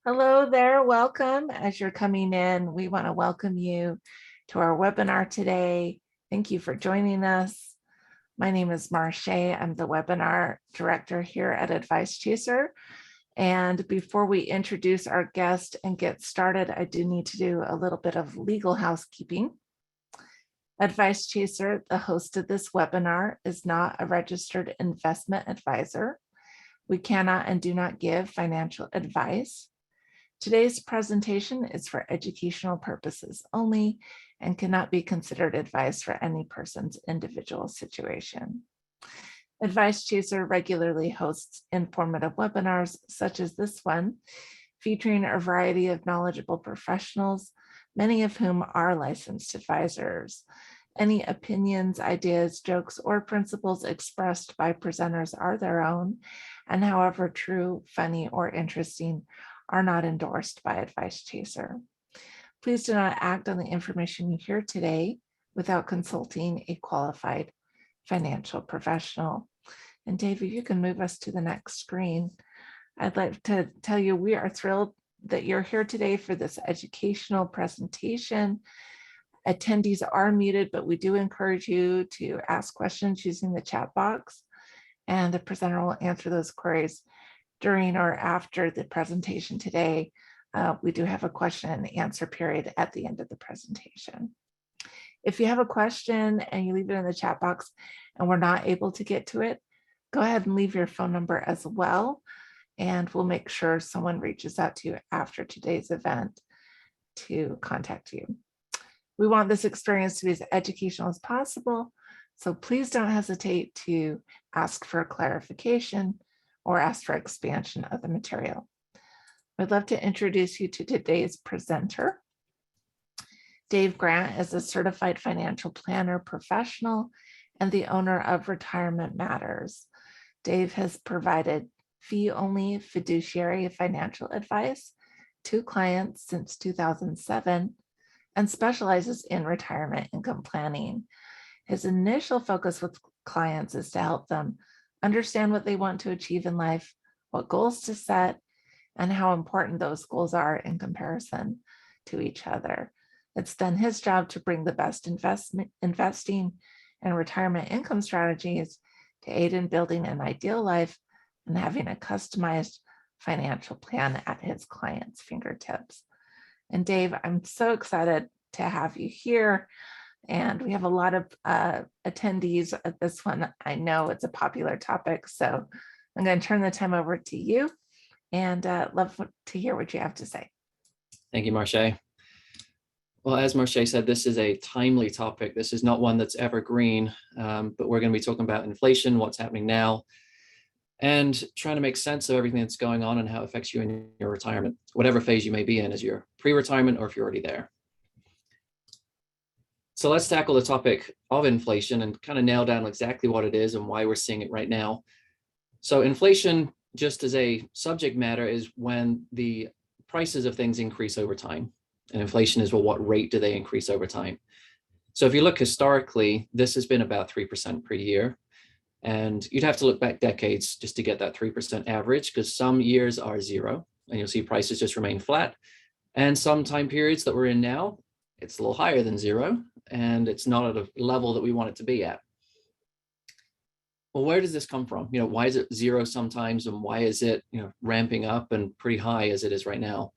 Hello there, welcome. As you're coming in, we want to welcome you to our webinar today. Thank you for joining us. My name is Marche. I'm the webinar director here at Advice Chaser. And before we introduce our guest and get started, I do need to do a little bit of legal housekeeping. Advice Chaser, the host of this webinar, is not a registered investment advisor. We cannot and do not give financial advice. Today's presentation is for educational purposes only and cannot be considered advice for any person's individual situation. Advice Chaser regularly hosts informative webinars such as this one, featuring a variety of knowledgeable professionals, many of whom are licensed advisors. Any opinions, ideas, jokes, or principles expressed by presenters are their own, and however true, funny, or interesting, are not endorsed by Advice Chaser. Please do not act on the information you hear today without consulting a qualified financial professional. And Dave, if you can move us to the next screen, I'd like to tell you we are thrilled that you're here today for this educational presentation. Attendees are muted, but we do encourage you to ask questions using the chat box, and the presenter will answer those queries during or after the presentation today. We do have a question and answer period at the end of the presentation. If you have a question and you leave it in the chat box and we're not able to get to it, go ahead and leave your phone number as well, and we'll make sure someone reaches out to you after today's event to contact you. We want this experience to be as educational as possible, so please don't hesitate to ask for clarification or ask for expansion of the material. I'd love to introduce you to today's presenter. Dave Grant is a certified financial planner professional and the owner of Retirement Matters. Dave has provided fee-only fiduciary financial advice to clients since 2007 and specializes in retirement income planning. His initial focus with clients is to help them understand what they want to achieve in life, what goals to set, and how important those goals are in comparison to each other. It's then his job to bring the best investing and retirement income strategies to aid in building an ideal life and having a customized financial plan at his clients' fingertips. And Dave, I'm so excited to have you here. And we have a lot of attendees at this one. I know it's a popular topic, so I'm going to turn the time over to you and love to hear what you have to say. Thank you, Marche. Well, as Marche said, this is a timely topic. This is not one that's evergreen, but we're going to be talking about inflation, what's happening now, and trying to make sense of everything that's going on and how it affects you in your retirement, whatever phase you may be in, as you're pre-retirement or if you're already there. So let's tackle the topic of inflation and kind of nail down exactly what it is and why we're seeing it right now. So inflation, just as a subject matter, is when the prices of things increase over time. And inflation is, well, what rate do they increase over time? So if you look historically, this has been about 3% per year. And you'd have to look back decades just to get that 3% average, because some years are zero and you'll see prices just remain flat. And some time periods that we're in now, it's a little higher than zero, and it's not at a level that we want it to be at. Well, where does this come from? Why is it zero sometimes, and why is it, ramping up and pretty high as it is right now?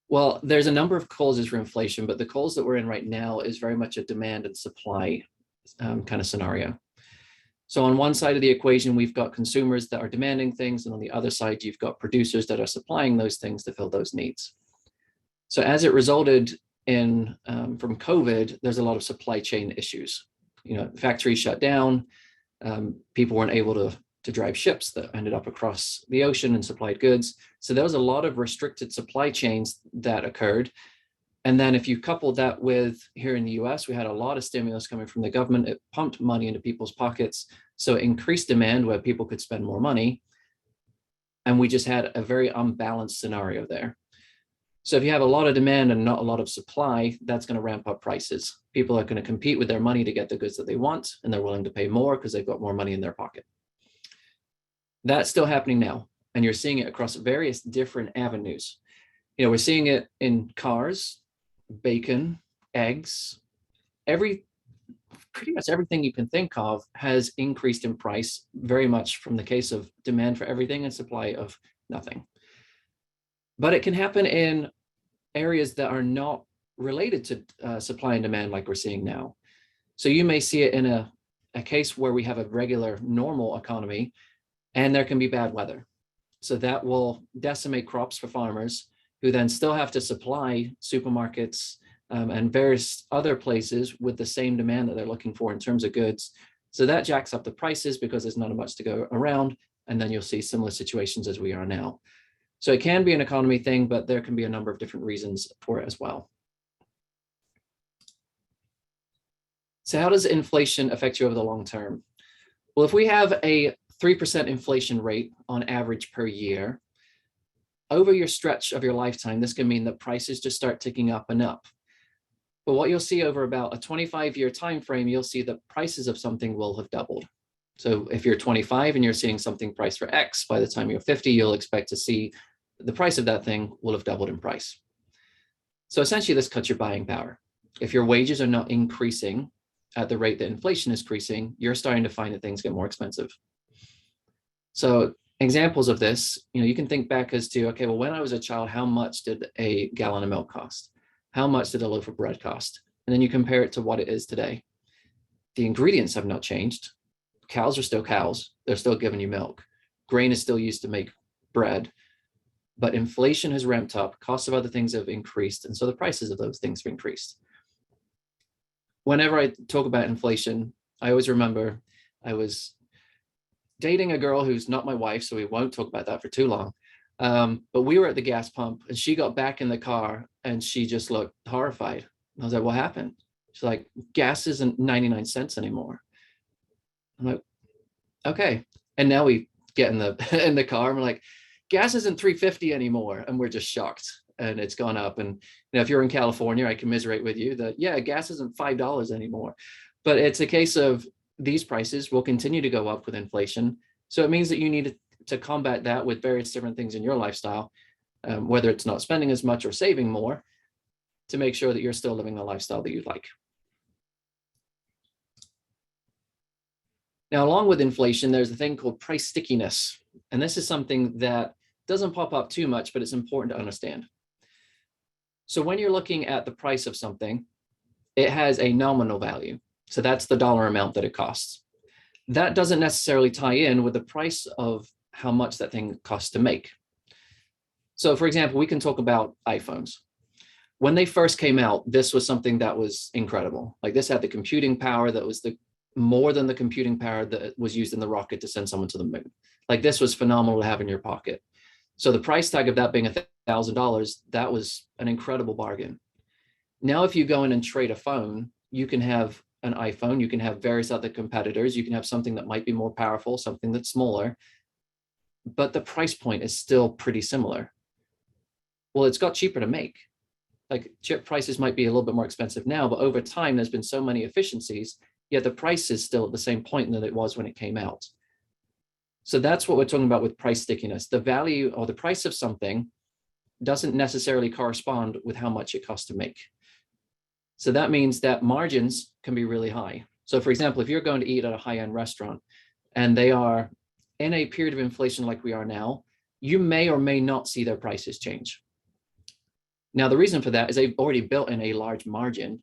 Well, there's a number of causes for inflation, but the cause that we're in right now is very much a demand and supply kind of scenario. So on one side of the equation, we've got consumers that are demanding things, and on the other side, you've got producers that are supplying those things to fill those needs. So as it resulted in from COVID, there's a lot of supply chain issues. Factories shut down, people weren't able to drive ships that ended up across the ocean and supplied goods. So there was a lot of restricted supply chains that occurred. And then if you couple that with, here in the US, we had a lot of stimulus coming from the government. It pumped money into people's pockets. So it increased demand where people could spend more money. And we just had a very unbalanced scenario there. So if you have a lot of demand and not a lot of supply, that's going to ramp up prices. People are going to compete with their money to get the goods that they want, and they're willing to pay more because they've got more money in their pocket. That's still happening now. and you're seeing it across various different avenues. We're seeing it in cars, bacon, eggs, pretty much everything you can think of has increased in price very much from the case of demand for everything and supply of nothing. But it can happen in areas that are not related to supply and demand like we're seeing now. So you may see it in a case where we have a regular normal economy and there can be bad weather. So that will decimate crops for farmers who then still have to supply supermarkets and various other places with the same demand that they're looking for in terms of goods. So that jacks up the prices because there's not much to go around. And then you'll see similar situations as we are now. So it can be an economy thing, but there can be a number of different reasons for it as well. So how does inflation affect you over the long term? Well, if we have a 3% inflation rate on average per year, over your stretch of your lifetime, this can mean that prices just start ticking up and up. But what you'll see over about a 25-year time frame, you'll see that prices of something will have doubled. So if you're 25 and you're seeing something priced for X, by the time you're 50, you'll expect to see the price of that thing will have doubled in price. So essentially, this cuts your buying power. If your wages are not increasing at the rate that inflation is increasing, you're starting to find that things get more expensive. So examples of this, you can think back as to, okay, well, when I was a child, how much did a gallon of milk cost? How much did a loaf of bread cost? And then you compare it to what it is today. The ingredients have not changed. Cows are still cows. They're still giving you milk. Grain is still used to make bread. But inflation has ramped up. Costs of other things have increased. And so the prices of those things have increased. Whenever I talk about inflation, I always remember I was dating a girl who's not my wife, so we won't talk about that for too long. But we were at the gas pump and she got back in the car and she just looked horrified. I was like, what happened? She's like, gas isn't 99 cents anymore. I'm like, okay. And now we get in the car and we're like, gas isn't $3.50 anymore. And we're just shocked and it's gone up. And if you're in California, I commiserate with you that, yeah, gas isn't $5 anymore. But it's a case of these prices will continue to go up with inflation. So it means that you need to combat that with various different things in your lifestyle, whether it's not spending as much or saving more, to make sure that you're still living the lifestyle that you like. Now, along with inflation, there's a thing called price stickiness. And this is something that doesn't pop up too much, but it's important to understand. So when you're looking at the price of something, it has a nominal value. So that's the dollar amount that it costs. That doesn't necessarily tie in with the price of how much that thing costs to make. So for example, we can talk about iPhones. When they first came out, this was something that was incredible. Like this had the computing power that was more than the computing power that was used in the rocket to send someone to the moon. Like this was phenomenal to have in your pocket. So the price tag of that being $1,000, that was an incredible bargain. Now, if you go in and trade a phone, you can have an iPhone, you can have various other competitors, you can have something that might be more powerful, something that's smaller, but the price point is still pretty similar. Well, it's got cheaper to make. Like chip prices might be a little bit more expensive now, but over time, there's been so many efficiencies, yet the price is still at the same point that it was when it came out. So that's what we're talking about with price stickiness. The value or the price of something doesn't necessarily correspond with how much it costs to make. So that means that margins can be really high. So for example, if you're going to eat at a high-end restaurant and they are in a period of inflation like we are now, you may or may not see their prices change. Now, the reason for that is they've already built in a large margin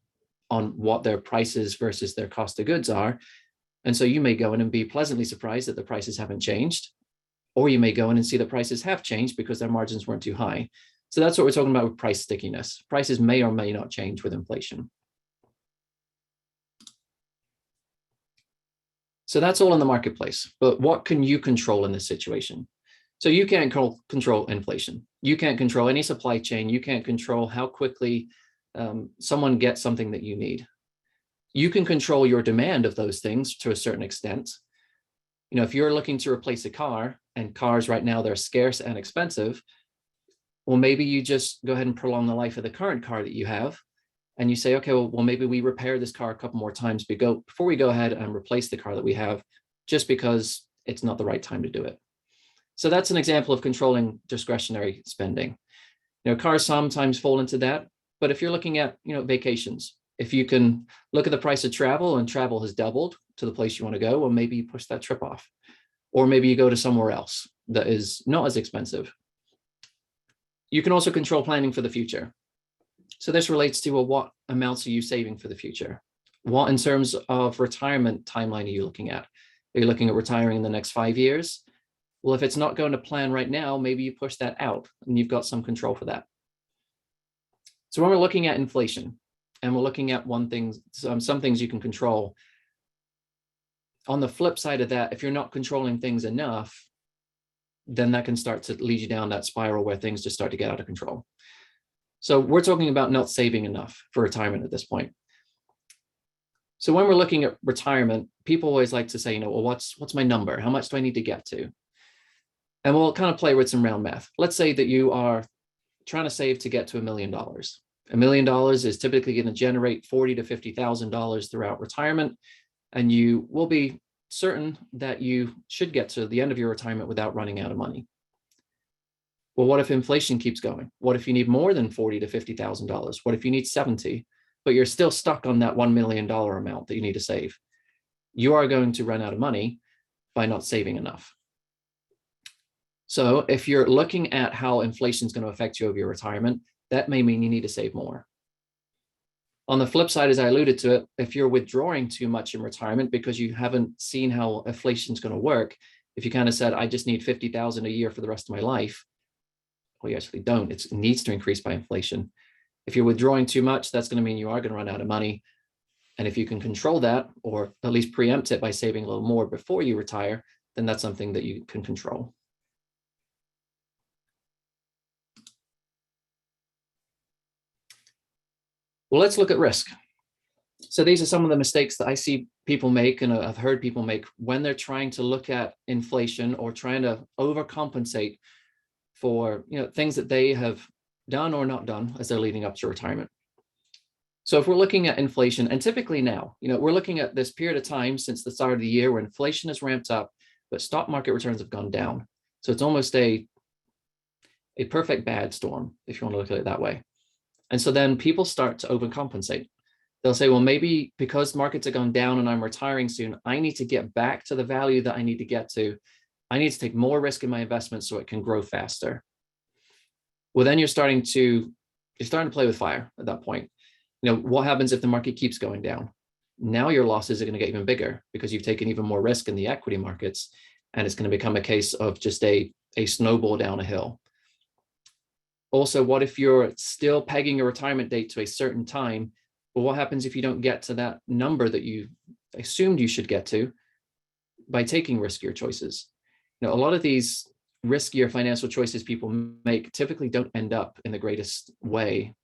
on what their prices versus their cost of goods are. And so you may go in and be pleasantly surprised that the prices haven't changed, or you may go in and see the prices have changed because their margins weren't too high. So that's what we're talking about with price stickiness. Prices may or may not change with inflation. So that's all in the marketplace. But what can you control in this situation? So you can't control inflation. You can't control any supply chain. You can't control how quickly someone gets something that you need. You can control your demand of those things to a certain extent. If you're looking to replace a car, and cars right now, they're scarce and expensive, well, maybe you just go ahead and prolong the life of the current car that you have. And you say, okay, well, maybe we repair this car a couple more times before we go ahead and replace the car that we have, just because it's not the right time to do it. So that's an example of controlling discretionary spending. Cars sometimes fall into that, but if you're looking at, vacations, if you can look at the price of travel and travel has doubled to the place you want to go, well, maybe you push that trip off, or maybe you go to somewhere else that is not as expensive. You can also control planning for the future. So this relates to, well, what amounts are you saving for the future? What in terms of retirement timeline are you looking at? Are you looking at retiring in the next 5 years? Well, if it's not going to plan right now, maybe you push that out and you've got some control for that. So when we're looking at inflation and we're looking at some things you can control, on the flip side of that, if you're not controlling things enough, then that can start to lead you down that spiral where things just start to get out of control. So we're talking about not saving enough for retirement at this point. So when we're looking at retirement, people always like to say, well, what's my number? How much do I need to get to? And we'll kind of play with some round math. Let's say that you are trying to save to get to $1 million. $1 million is typically going to generate $40,000 to $50,000 throughout retirement, and you will be certain that you should get to the end of your retirement without running out of money. Well, what if inflation keeps going? What if you need more than $40,000 to $50,000? What if you need 70, but you're still stuck on that $1 million amount that you need to save? You are going to run out of money by not saving enough. So if you're looking at how inflation is going to affect you over your retirement, that may mean you need to save more. On the flip side, as I alluded to it, if you're withdrawing too much in retirement because you haven't seen how inflation is going to work, if you kind of said, I just need 50,000 a year for the rest of my life, well, you actually don't. It needs to increase by inflation. If you're withdrawing too much, that's going to mean you are going to run out of money. And if you can control that, or at least preempt it by saving a little more before you retire, then that's something that you can control. Well, let's look at risk. So these are some of the mistakes that I see people make, and I've heard people make when they're trying to look at inflation or trying to overcompensate for things that they have done or not done as they're leading up to retirement. So if we're looking at inflation, and typically now, we're looking at this period of time since the start of the year where inflation has ramped up, but stock market returns have gone down. So it's almost a perfect bad storm, if you want to look at it that way. And so then people start to overcompensate. They'll say, well, maybe because markets have gone down and I'm retiring soon, I need to get back to the value that I need to get to. I need to take more risk in my investment so it can grow faster. Well, then you're starting to play with fire at that point. What happens if the market keeps going down? Now your losses are going to get even bigger because you've taken even more risk in the equity markets, and it's going to become a case of just a snowball down a hill. Also, what if you're still pegging a retirement date to a certain time? Well, what happens if you don't get to that number that you assumed you should get to by taking riskier choices? A lot of these riskier financial choices people make typically don't end up in the greatest way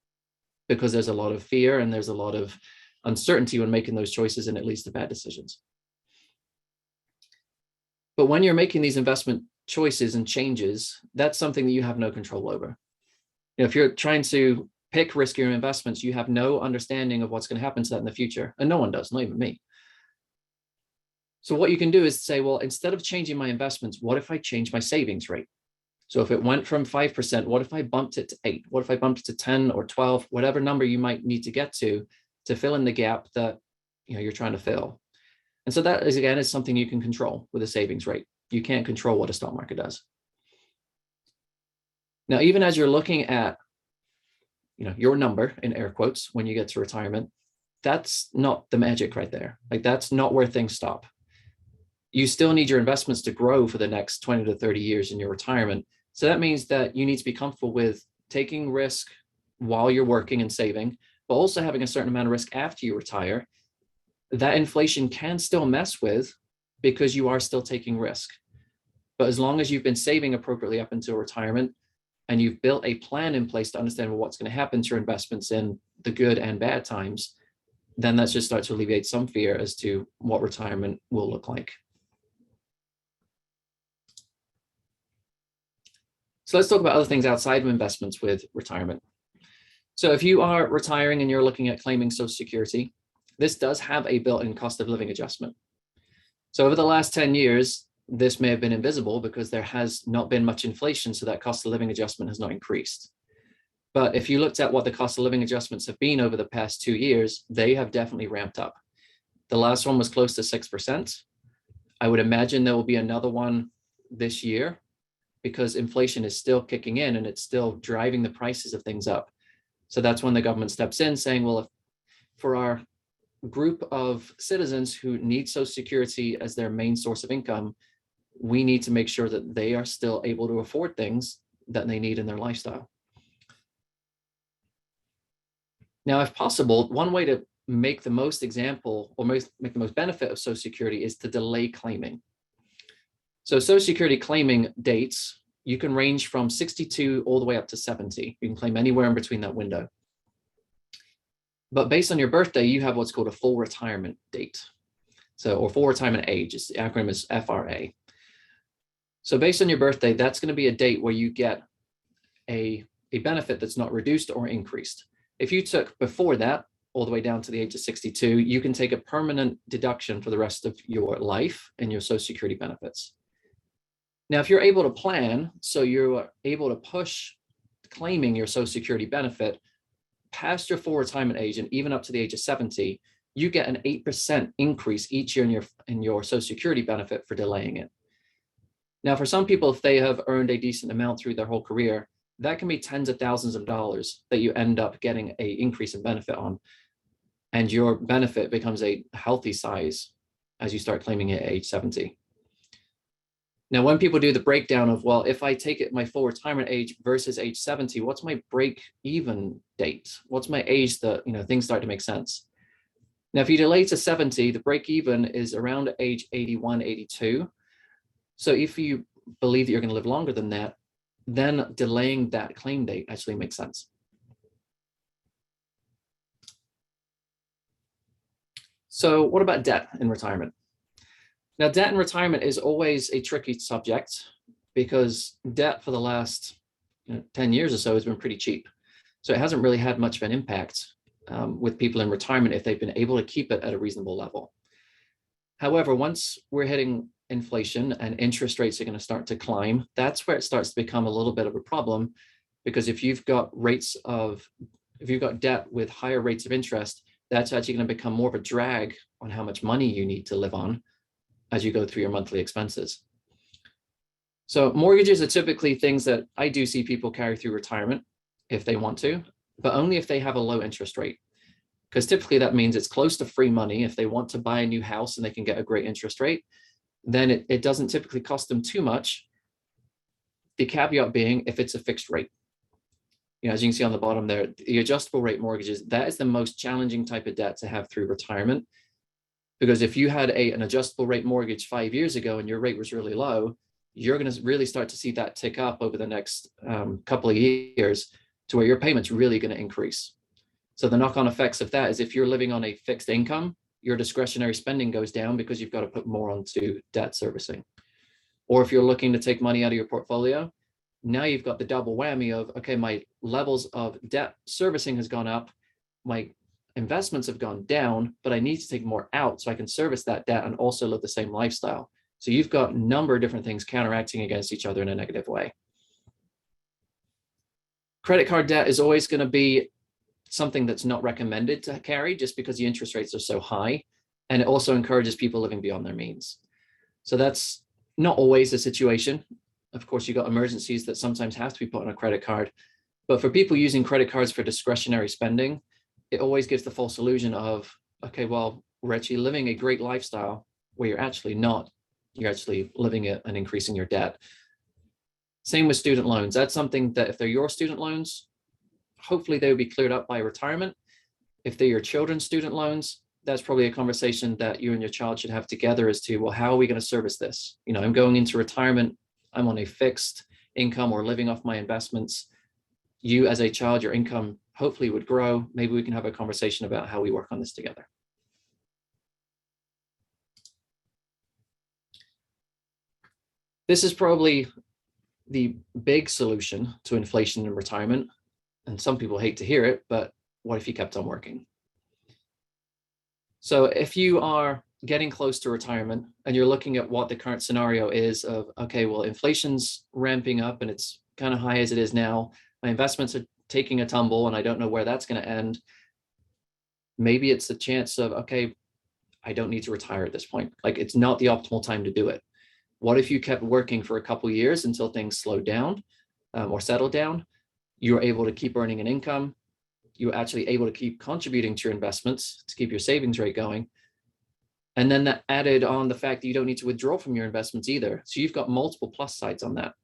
because there's a lot of fear and there's a lot of uncertainty when making those choices, and it leads to bad decisions. But when you're making these investment choices and changes, that's something that you have no control over. If you're trying to pick riskier investments, you have no understanding of what's going to happen to that in the future. And no one does, not even me. So what you can do is say, well, instead of changing my investments, what if I change my savings rate? So if it went from 5%, what if I bumped it to 8? What if I bumped it to 10 or 12, whatever number you might need to get to fill in the gap that you're trying to fill? And so that is something you can control with a savings rate. You can't control what a stock market does. Now, even as you're looking at, your number in air quotes, when you get to retirement, that's not the magic right there. Like, that's not where things stop. You still need your investments to grow for the next 20 to 30 years in your retirement. So that means that you need to be comfortable with taking risk while you're working and saving, but also having a certain amount of risk after you retire. That inflation can still mess with because you are still taking risk. But as long as you've been saving appropriately up until retirement, and you've built a plan in place to understand what's going to happen to your investments in the good and bad times, then that should start to alleviate some fear as to what retirement will look like. So let's talk about other things outside of investments with retirement. So if you are retiring and you're looking at claiming Social Security, this does have a built-in cost of living adjustment. So over the last 10 years, this may have been invisible because there has not been much inflation, so that cost of living adjustment has not increased. But if you looked at what the cost of living adjustments have been over the past 2 years, they have definitely ramped up. The last one was close to 6%. I would imagine there will be another one this year because inflation is still kicking in and it's still driving the prices of things up. So that's when the government steps in saying, well, if for our group of citizens who need Social Security as their main source of income, we need to make sure that they are still able to afford things that they need in their lifestyle. Now, if possible, one way to make the most example or make the most benefit of Social Security is to delay claiming. So Social Security claiming dates, you can range from 62 all the way up to 70. You can claim anywhere in between that window. But based on your birthday, you have what's called a full retirement date. So, or full retirement age, the acronym is FRA. So based on your birthday, that's going to be a date where you get a benefit that's not reduced or increased. If you took before that, all the way down to the age of 62, you can take a permanent deduction for the rest of your life and your Social Security benefits. Now, if you're able to plan, so you're able to push claiming your Social Security benefit past your full retirement age and even up to the age of 70, you get an 8% increase each year in your Social Security benefit for delaying it. Now, for some people, if they have earned a decent amount through their whole career, that can be tens of thousands of dollars that you end up getting an increase in benefit on. And your benefit becomes a healthy size as you start claiming it at age 70. Now, when people do the breakdown of, well, if I take it my full retirement age versus age 70, what's my break even date? What's my age that, things start to make sense? Now, if you delay to 70, the break even is around age 81, 82. So if you believe that you're going to live longer than that, then delaying that claim date actually makes sense. So what about debt in retirement? Now, debt in retirement is always a tricky subject because debt for the last 10 years or so has been pretty cheap. So it hasn't really had much of an impact with people in retirement if they've been able to keep it at a reasonable level. However, once we're hitting inflation and interest rates are going to start to climb, that's where it starts to become a little bit of a problem, because if you've got debt with higher rates of interest, that's actually going to become more of a drag on how much money you need to live on as you go through your monthly expenses. So mortgages are typically things that I do see people carry through retirement if they want to, but only if they have a low interest rate. Because typically that means it's close to free money. If they want to buy a new house and they can get a great interest rate, then it doesn't typically cost them too much. The caveat being if it's a fixed rate. As you can see on the bottom there, the adjustable rate mortgages, that is the most challenging type of debt to have through retirement. Because if you had an adjustable rate mortgage 5 years ago and your rate was really low, you're going to really start to see that tick up over the next couple of years to where your payment's really going to increase. So the knock-on effects of that is if you're living on a fixed income, your discretionary spending goes down because you've got to put more onto debt servicing. Or if you're looking to take money out of your portfolio, now you've got the double whammy of, okay, my levels of debt servicing has gone up, my investments have gone down, but I need to take more out so I can service that debt and also live the same lifestyle. So you've got a number of different things counteracting against each other in a negative way. Credit card debt is always going to be something that's not recommended to carry just because the interest rates are so high, and it also encourages people living beyond their means. So that's not always the situation. Of course, you've got emergencies that sometimes have to be put on a credit card, but for people using credit cards for discretionary spending, it always gives the false illusion of, okay, well, we're actually living a great lifestyle where you're actually not. You're actually living it and increasing your debt. Same with student loans. That's something that if they're your student loans, hopefully they will be cleared up by retirement. If they're your children's student loans, that's probably a conversation that you and your child should have together as to, well, how are we going to service this? I'm going into retirement. I'm on a fixed income or living off my investments. You as a child, your income hopefully would grow. Maybe we can have a conversation about how we work on this together. This is probably the big solution to inflation in retirement. And some people hate to hear it, but what if you kept on working? So if you are getting close to retirement and you're looking at what the current scenario is of, okay, well, inflation's ramping up and it's kind of high as it is now. My investments are taking a tumble and I don't know where that's going to end. Maybe it's a chance of, okay, I don't need to retire at this point. Like, it's not the optimal time to do it. What if you kept working for a couple of years until things slowed down or settled down? You were able to keep earning an income. You were actually able to keep contributing to your investments to keep your savings rate going. And then that added on the fact that you don't need to withdraw from your investments either. So you've got multiple plus sides on that.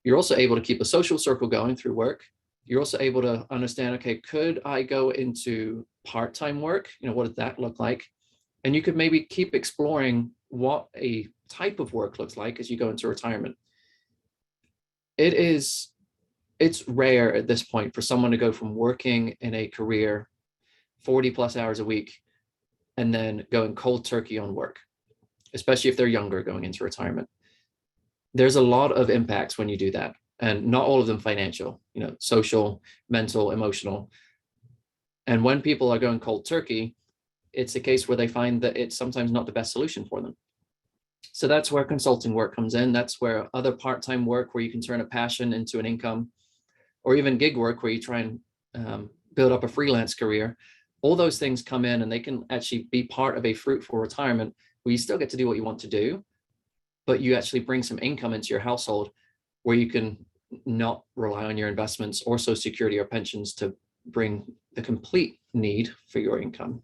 You're also able to keep a social circle going through work. You're also able to understand, okay, could I go into part-time work? What does that look like? And you could maybe keep exploring what a type of work looks like as you go into retirement. It's rare at this point for someone to go from working in a career 40 plus hours a week and then going cold turkey on work, especially if they're younger going into retirement. There's a lot of impacts when you do that, and not all of them financial, social, mental, emotional. And when people are going cold turkey, it's a case where they find that it's sometimes not the best solution for them. So that's where consulting work comes in. That's where other part-time work where you can turn a passion into an income, or even gig work where you try and build up a freelance career. All those things come in and they can actually be part of a fruitful retirement where you still get to do what you want to do, but you actually bring some income into your household where you can not rely on your investments or Social Security or pensions to bring the complete need for your income.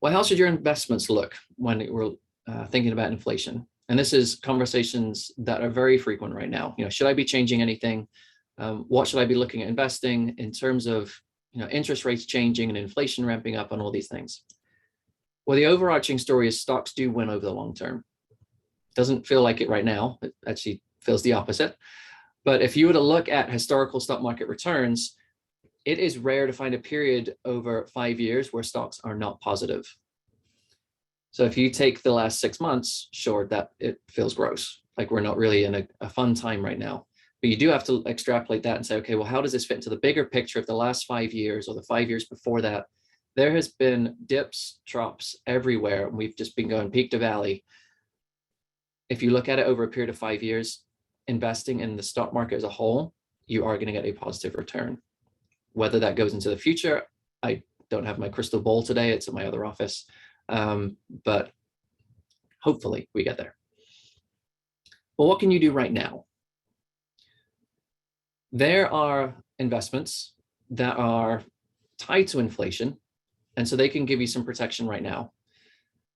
Well, how should your investments look when we're thinking about inflation? And this is conversations that are very frequent right now. Should I be changing anything? What should I be looking at investing in terms of interest rates changing and inflation ramping up and all these things? Well, the overarching story is stocks do win over the long term. Doesn't feel like it right now. It actually feels the opposite. But if you were to look at historical stock market returns, it is rare to find a period over 5 years where stocks are not positive. So if you take the last 6 months, sure, that it feels gross. Like we're not really in a fun time right now. But you do have to extrapolate that and say, okay, well, how does this fit into the bigger picture of the last 5 years or the 5 years before that? There has been dips, drops everywhere. And we've just been going peak to valley. If you look at it over a period of 5 years, investing in the stock market as a whole, you are going to get a positive return. Whether that goes into the future, I don't have my crystal ball today. It's in my other office. But hopefully we get there. Well, what can you do right now? There are investments that are tied to inflation, and so they can give you some protection right now.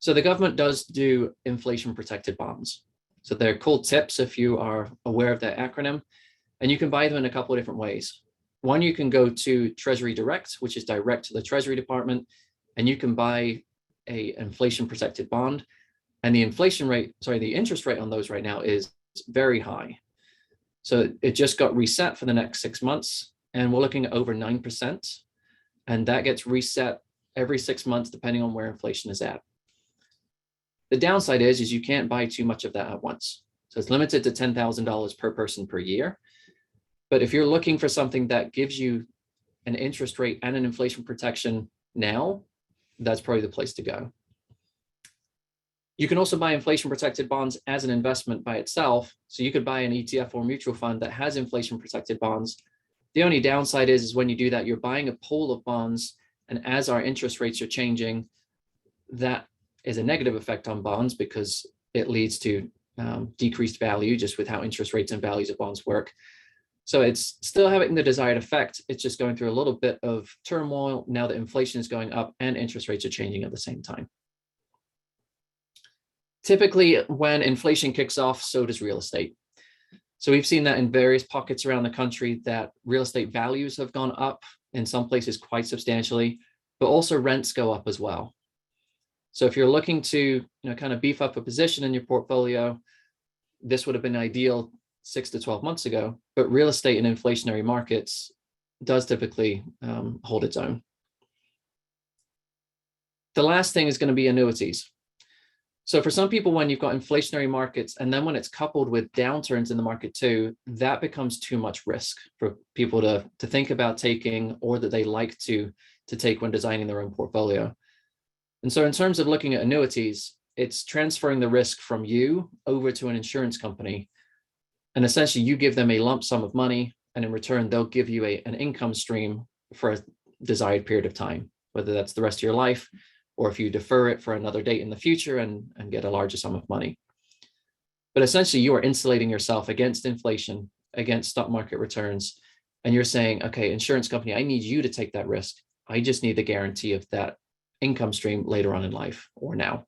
So the government does do inflation protected bonds. So they're called TIPS if you are aware of that acronym, and you can buy them in a couple of different ways. One, you can go to Treasury Direct, which is direct to the Treasury Department, and you can buy a inflation protected bond. And the interest rate on those right now is very high. So it just got reset for the next 6 months, and we're looking at over 9%. And that gets reset every 6 months, depending on where inflation is at. The downside is you can't buy too much of that at once. So it's limited to $10,000 per person per year. But if you're looking for something that gives you an interest rate and an inflation protection now, that's probably the place to go. You can also buy inflation protected bonds as an investment by itself. So you could buy an ETF or mutual fund that has inflation protected bonds. The only downside is when you do that, you're buying a pool of bonds. And as our interest rates are changing, that is a negative effect on bonds because it leads to decreased value just with how interest rates and values of bonds work. So it's still having the desired effect. It's just going through a little bit of turmoil now that inflation is going up and interest rates are changing at the same time. Typically, when inflation kicks off, so does real estate. So we've seen that in various pockets around the country that real estate values have gone up in some places quite substantially, but also rents go up as well. So if you're looking to kind of beef up a position in your portfolio, this would have been ideal 6 to 12 months ago, but real estate in inflationary markets does typically hold its own. The last thing is going to be annuities. So for some people, when you've got inflationary markets, and then when it's coupled with downturns in the market too, that becomes too much risk for people to think about taking, or that they like to take when designing their own portfolio. And so in terms of looking at annuities, it's transferring the risk from you over to an insurance company. And essentially you give them a lump sum of money, and in return, they'll give you an income stream for a desired period of time, whether that's the rest of your life, or if you defer it for another date in the future and get a larger sum of money. But essentially you are insulating yourself against inflation, against stock market returns. And you're saying, okay, insurance company, I need you to take that risk. I just need the guarantee of that income stream later on in life or now.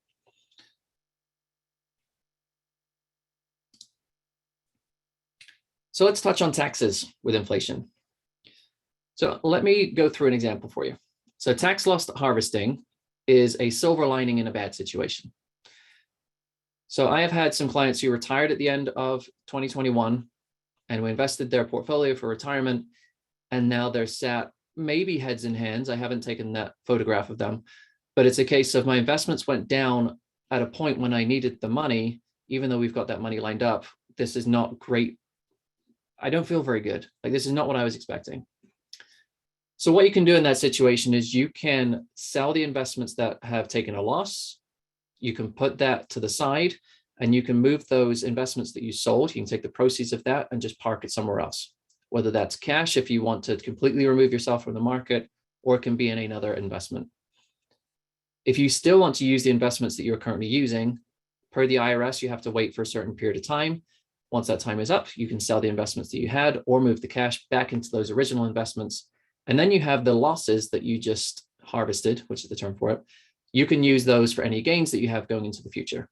So let's touch on taxes with inflation. So let me go through an example for you. So tax loss harvesting is a silver lining in a bad situation. So I have had some clients who retired at the end of 2021, and we invested their portfolio for retirement, and now they're sat maybe heads in hands. I haven't taken that photograph of them, but it's a case of my investments went down at a point when I needed the money, even though we've got that money lined up. This is not great. I don't feel very good. Like, this is not what I was expecting. So what you can do in that situation is you can sell the investments that have taken a loss. You can put that to the side, and you can move those investments that you sold. You can take the proceeds of that and just park it somewhere else, whether that's cash if you want to completely remove yourself from the market, or it can be in another investment. If you still want to use the investments that you're currently using, per the IRS, you have to wait for a certain period of time. Once that time is up, you can sell the investments that you had or move the cash back into those original investments. And then you have the losses that you just harvested, which is the term for it. You can use those for any gains that you have going into the future.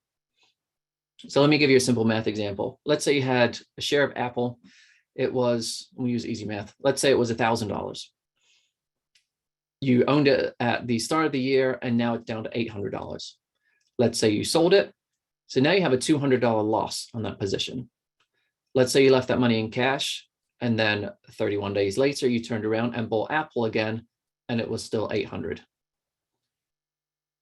So let me give you a simple math example. Let's say you had a share of Apple. It was, we use easy math. Let's say it was $1,000. You owned it at the start of the year, and now it's down to $800. Let's say you sold it. So now you have a $200 loss on that position. Let's say you left that money in cash, and then 31 days later, you turned around and bought Apple again, and it was still 800.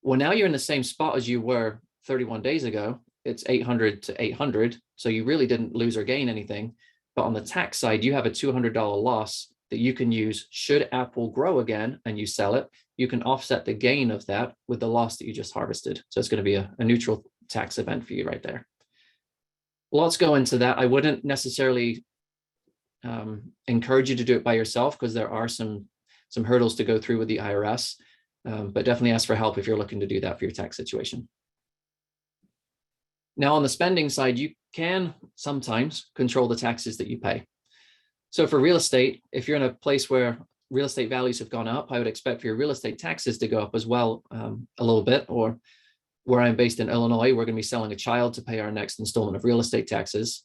Well, now you're in the same spot as you were 31 days ago. It's 800 to 800. So you really didn't lose or gain anything. But on the tax side, you have a $200 loss that you can use should Apple grow again and you sell it. You can offset the gain of that with the loss that you just harvested. So it's going to be a neutral tax event for you right there. Lots go into that. I wouldn't necessarily encourage you to do it by yourself, because there are some hurdles to go through with the IRS, but definitely ask for help if you're looking to do that for your tax situation. Now, on the spending side, you can sometimes control the taxes that you pay. So for real estate, if you're in a place where real estate values have gone up, I would expect for your real estate taxes to go up as well a little bit. Or where I'm based in Illinois, we're going to be selling a child to pay our next installment of real estate taxes.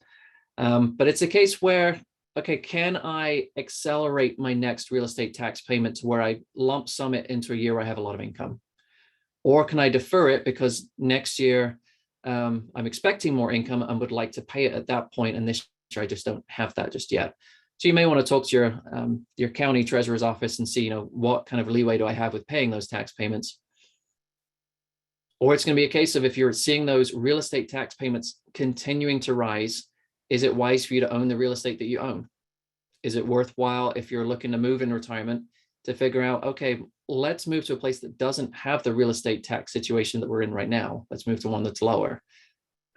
But it's a case where, okay, can I accelerate my next real estate tax payment to where I lump sum it into a year where I have a lot of income? Or can I defer it because next year I'm expecting more income and would like to pay it at that point, and this year I just don't have that just yet. So you may want to talk to your county treasurer's office and see, what kind of leeway do I have with paying those tax payments? Or it's going to be a case of, if you're seeing those real estate tax payments continuing to rise, is it wise for you to own the real estate that you own? Is it worthwhile, if you're looking to move in retirement, to figure out, okay, let's move to a place that doesn't have the real estate tax situation that we're in right now. Let's move to one that's lower.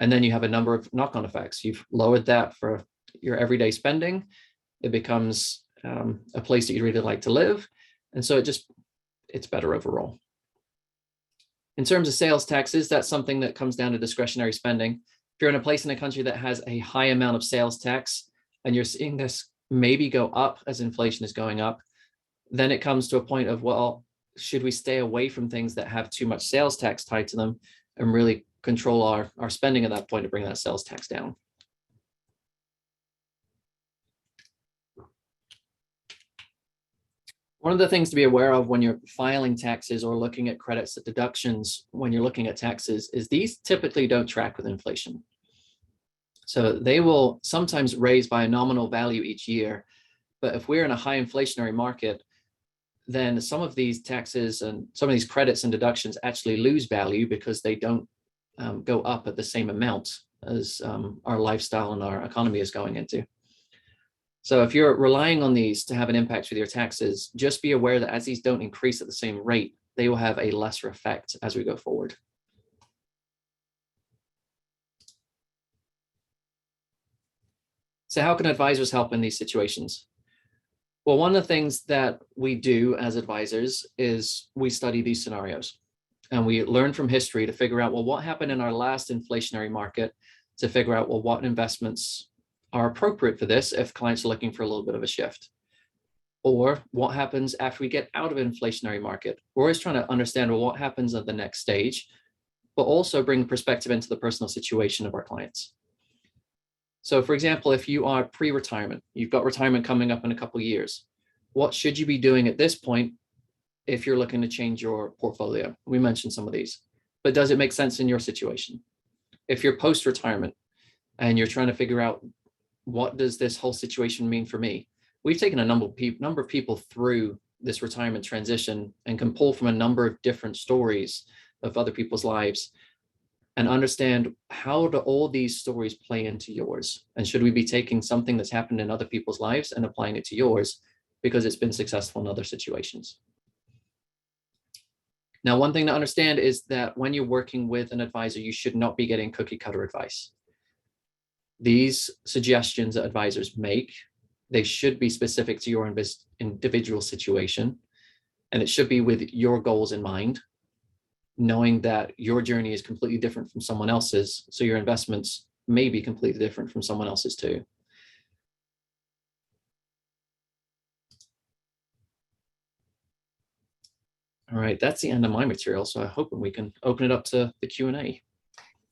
And then you have a number of knock-on effects. You've lowered that for your everyday spending. It becomes a place that you really like to live. And so it's better overall. In terms of sales taxes, that's something that comes down to discretionary spending. If you're in a place in the country that has a high amount of sales tax, and you're seeing this maybe go up as inflation is going up, then it comes to a point of, well, should we stay away from things that have too much sales tax tied to them and really control our spending at that point to bring that sales tax down? One of the things to be aware of when you're filing taxes or looking at credits and deductions when you're looking at taxes is these typically don't track with inflation. So they will sometimes raise by a nominal value each year. But if we're in a high inflationary market, then some of these taxes and some of these credits and deductions actually lose value because they don't go up at the same amount as our lifestyle and our economy is going into. So if you're relying on these to have an impact with your taxes, just be aware that as these don't increase at the same rate, they will have a lesser effect as we go forward. So how can advisors help in these situations? Well, one of the things that we do as advisors is we study these scenarios and we learn from history to figure out, well, what happened in our last inflationary market, to figure out, well, what investments are appropriate for this if clients are looking for a little bit of a shift, or what happens after we get out of an inflationary market. We're always trying to understand, well, what happens at the next stage, but also bring perspective into the personal situation of our clients. So for example, if you are pre-retirement, you've got retirement coming up in a couple of years, what should you be doing at this point if you're looking to change your portfolio? We mentioned some of these, but does it make sense in your situation? If you're post-retirement and you're trying to figure out, what does this whole situation mean for me? We've taken a number of people through this retirement transition and can pull from a number of different stories of other people's lives and understand, how do all these stories play into yours? And should we be taking something that's happened in other people's lives and applying it to yours because it's been successful in other situations? Now, one thing to understand is that when you're working with an advisor, you should not be getting cookie cutter advice. These suggestions that advisors make, they should be specific to your individual situation, and it should be with your goals in mind, knowing that your journey is completely different from someone else's, so your investments may be completely different from someone else's too. All right, that's the end of my material, so I hope we can open it up to the Q&A.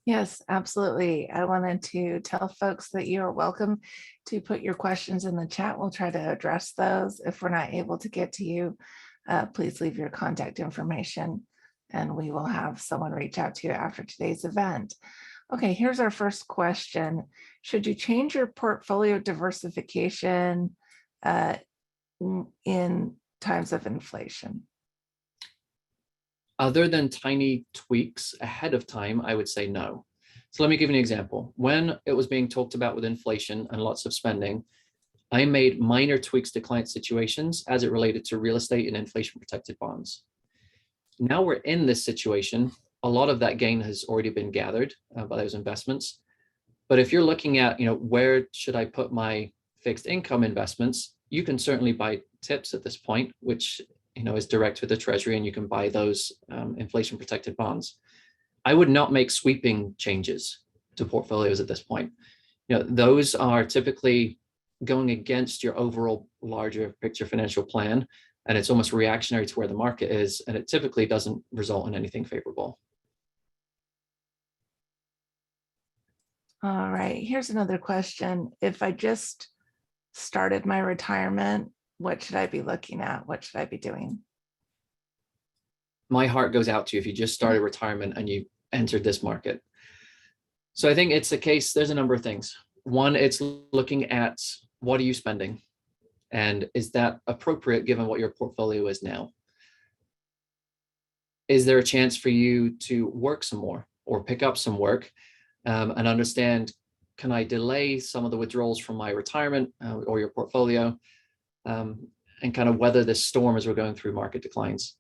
Yes, absolutely. I wanted to tell folks that you are welcome to put your questions in the chat. We'll try to address those. If we're not able to get to you, please leave your contact information and we will have someone reach out to you after today's event. Okay, here's our first question. Should you change your portfolio diversification in times of inflation? Other than tiny tweaks ahead of time, I would say no. So let me give you an example. When it was being talked about with inflation and lots of spending, I made minor tweaks to client situations as it related to real estate and inflation protected bonds. Now we're in this situation. A lot of that gain has already been gathered by those investments. But if you're looking at, where should I put my fixed income investments, you can certainly buy tips at this point, which is direct with the Treasury, and you can buy those inflation protected bonds. I would not make sweeping changes to portfolios at this point. Those are typically going against your overall larger picture financial plan, and it's almost reactionary to where the market is, and it typically doesn't result in anything favorable. All right, here's another question. If I just started my retirement, what should I be looking at? What should I be doing? My heart goes out to you if you just started retirement and you entered this market. So I think it's a case, there's a number of things. One, it's looking at, what are you spending? And is that appropriate given what your portfolio is now? Is there a chance for you to work some more or pick up some work and understand, can I delay some of the withdrawals from my retirement or your portfolio and kind of weather this storm as we're going through market declines?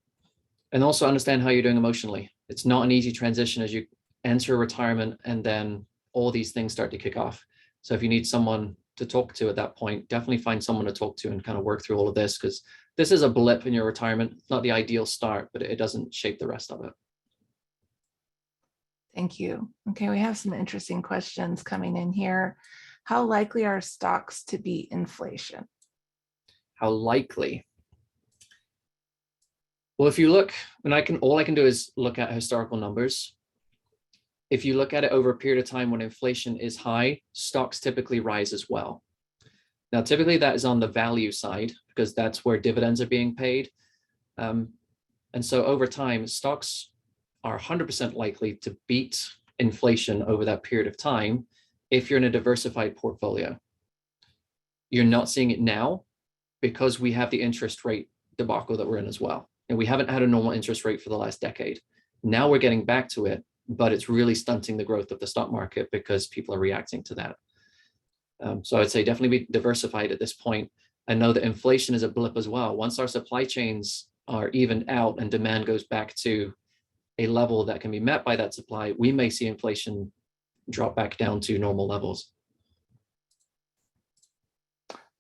And also understand how you're doing emotionally. It's not an easy transition as you enter retirement and then all these things start to kick off. So if you need someone to talk to at that point, definitely find someone to talk to and kind of work through all of this, because this is a blip in your retirement. It's not the ideal start, but it doesn't shape the rest of it. Thank you. Okay, we have some interesting questions coming in here. How likely are stocks to beat inflation? How likely? Well, if you look, and all I can do is look at historical numbers. If you look at it over a period of time when inflation is high, stocks typically rise as well. Now, typically that is on the value side because that's where dividends are being paid. And so over time, stocks are 100% likely to beat inflation over that period of time if you're in a diversified portfolio. You're not seeing it now because we have the interest rate debacle that we're in as well. And we haven't had a normal interest rate for the last decade. Now we're getting back to it, but it's really stunting the growth of the stock market because people are reacting to that. So I'd say definitely be diversified at this point, and know that inflation is a blip as well. Once our supply chains are evened out and demand goes back to a level that can be met by that supply, we may see inflation drop back down to normal levels.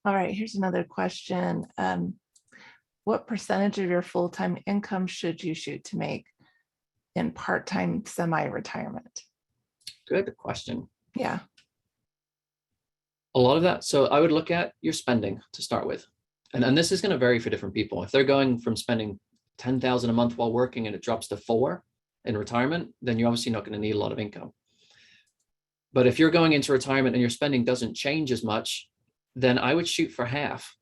All right, here's another question. What percentage of your full-time income should you shoot to make in part-time semi-retirement? Good question. Yeah. A lot of that. So I would look at your spending to start with. And this is going to vary for different people. If they're going from spending 10,000 a month while working and it drops to 4 in retirement, then you're obviously not going to need a lot of income. But if you're going into retirement and your spending doesn't change as much, then I would shoot for half.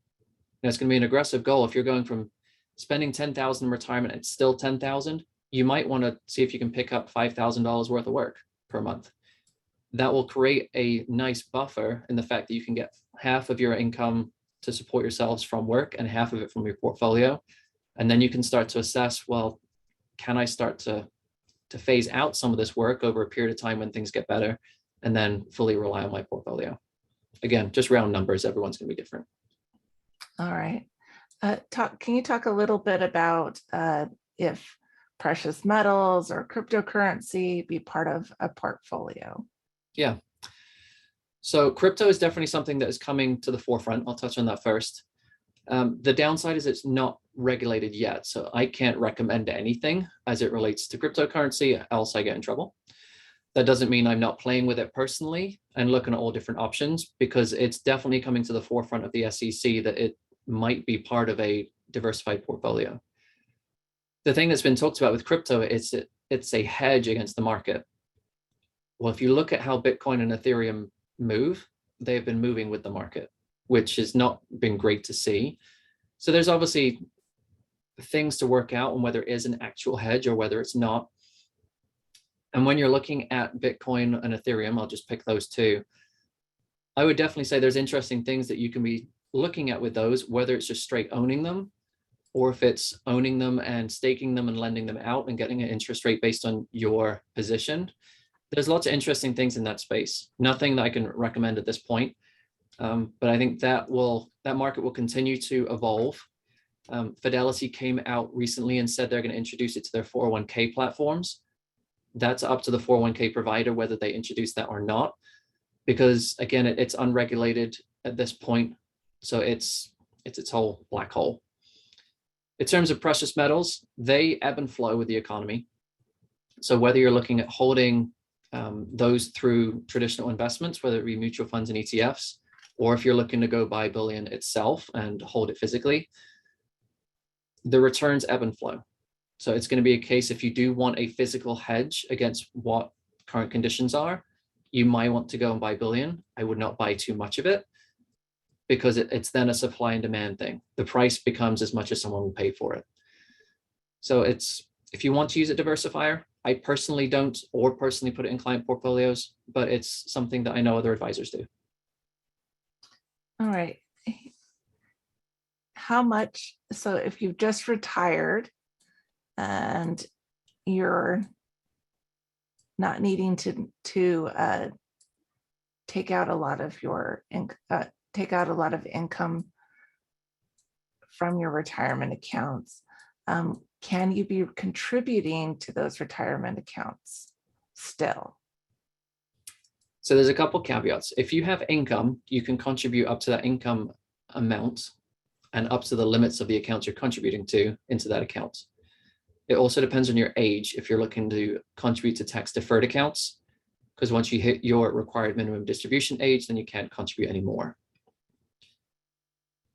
Now, it's going to be an aggressive goal. If you're going from spending 10,000 in retirement, it's still 10,000. You might want to see if you can pick up $5,000 worth of work per month. That will create a nice buffer in the fact that you can get half of your income to support yourselves from work and half of it from your portfolio. And then you can start to assess, well, can I start to phase out some of this work over a period of time when things get better, and then fully rely on my portfolio? Again, just round numbers, everyone's going to be different. All right. Can you talk a little bit about if precious metals or cryptocurrency be part of a portfolio? Yeah. So crypto is definitely something that is coming to the forefront. I'll touch on that first. The downside is it's not regulated yet, so I can't recommend anything as it relates to cryptocurrency, else I get in trouble. That doesn't mean I'm not playing with it personally and looking at all different options, because it's definitely coming to the forefront of the SEC that it might be part of a diversified portfolio. The thing that's been talked about with crypto is it's a hedge against the market. Well, if you look at how Bitcoin and Ethereum move, they've been moving with the market, which has not been great to see. So there's obviously things to work out on whether it is an actual hedge or whether it's not. And when you're looking at Bitcoin and Ethereum, I'll just pick those two. I would definitely say there's interesting things that you can be looking at with those, whether it's just straight owning them, or if it's owning them and staking them and lending them out and getting an interest rate based on your position. There's lots of interesting things in that space. Nothing that I can recommend at this point, but I think that market will continue to evolve. Fidelity came out recently and said they're going to introduce it to their 401k platforms. That's up to the 401k provider whether they introduce that or not, because again, it's unregulated at this point. So it's its whole black hole. In terms of precious metals, they ebb and flow with the economy. So whether you're looking at holding those through traditional investments, whether it be mutual funds and ETFs, or if you're looking to go buy bullion itself and hold it physically, the returns ebb and flow. So it's going to be a case, if you do want a physical hedge against what current conditions are, you might want to go and buy bullion. I would not buy too much of it, because it's then a supply and demand thing. The price becomes as much as someone will pay for it. So if you want to use a diversifier, I personally don't, or personally put it in client portfolios, but it's something that I know other advisors do. All right. How much, so if you've just retired and you're not needing to take out a lot of income from your retirement accounts, can you be contributing to those retirement accounts still? So there's a couple caveats. If you have income, you can contribute up to that income amount and up to the limits of the accounts you're contributing to into that account. It also depends on your age if you're looking to contribute to tax deferred accounts, because once you hit your required minimum distribution age, then you can't contribute anymore.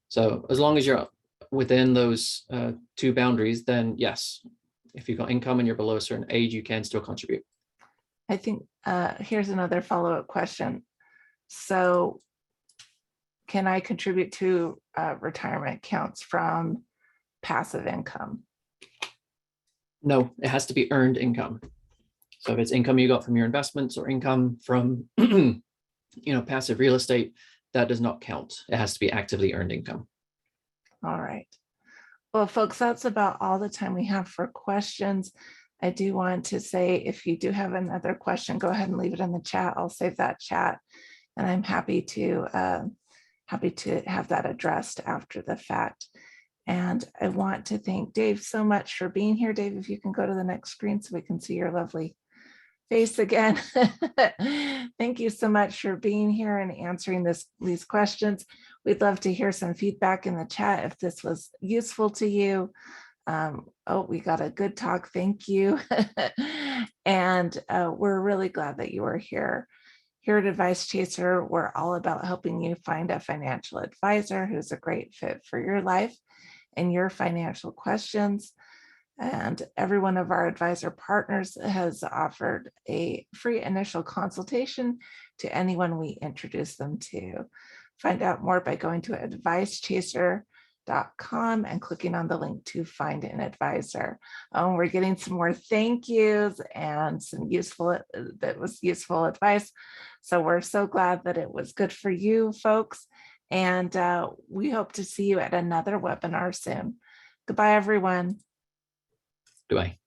So as long as you're within those two boundaries, then yes, if you've got income and you're below a certain age, you can still contribute. I think here's another follow-up question. So can I contribute to retirement accounts from passive income? No, it has to be earned income. So if it's income you got from your investments or income from passive real estate, that does not count. It has to be actively earned income. All right. Well, folks, that's about all the time we have for questions. I do want to say, if you do have another question, go ahead and leave it in the chat. I'll save that chat, and I'm happy to have that addressed after the fact. And I want to thank Dave so much for being here. Dave, if you can go to the next screen so we can see your lovely face again. Thank you so much for being here and answering these questions. We'd love to hear some feedback in the chat if this was useful to you. Oh, we got a good talk. Thank you. And we're really glad that you were here. Here at Advice Chaser, we're all about helping you find a financial advisor who's a great fit for your life and your financial questions. And every one of our advisor partners has offered a free initial consultation to anyone we introduce them to. Find out more by going to advicechaser.com and clicking on the link to find an advisor. We're getting some more thank yous and some useful advice. So we're so glad that it was good for you folks. And we hope to see you at another webinar soon. Goodbye, everyone. Goodbye.